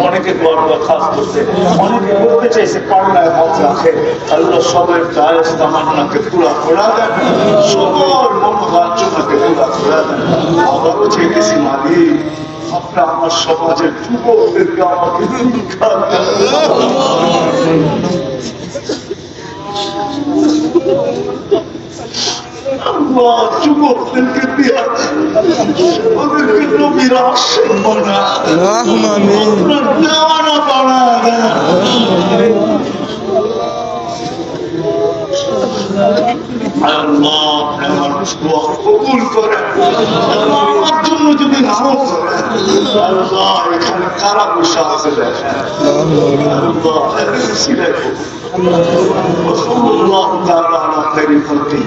অনেকে খাস করতে অনেকে বলতে চাইছে পাল্লায় হাত রাখে আল্লাহ সবাই দায়েস তামান্নাকে পুরা করা দেন, সকল মনোবাঞ্ছনাকে পুরা করা দেন। আবারও চেয়েছি মালিক আপনার আমার সমাজের যুবকদেরকে আমাকে শিক্ষা দেন। যুবকদেরকে দিয়া ওদেরকে নবীর আশীর্বাদ বানা, আপনার দেওয়ানা বানা দেন। আল্লাহ আমার দোয়া কবুল করেন। আল্লাহ আমার জন্য যদি নাও করেন, আল্লাহ এখানে কারা বসে আছে দেখেন, আল্লাহ সিলেট আল্লাহ তাআলা আলা খাইরি খালকি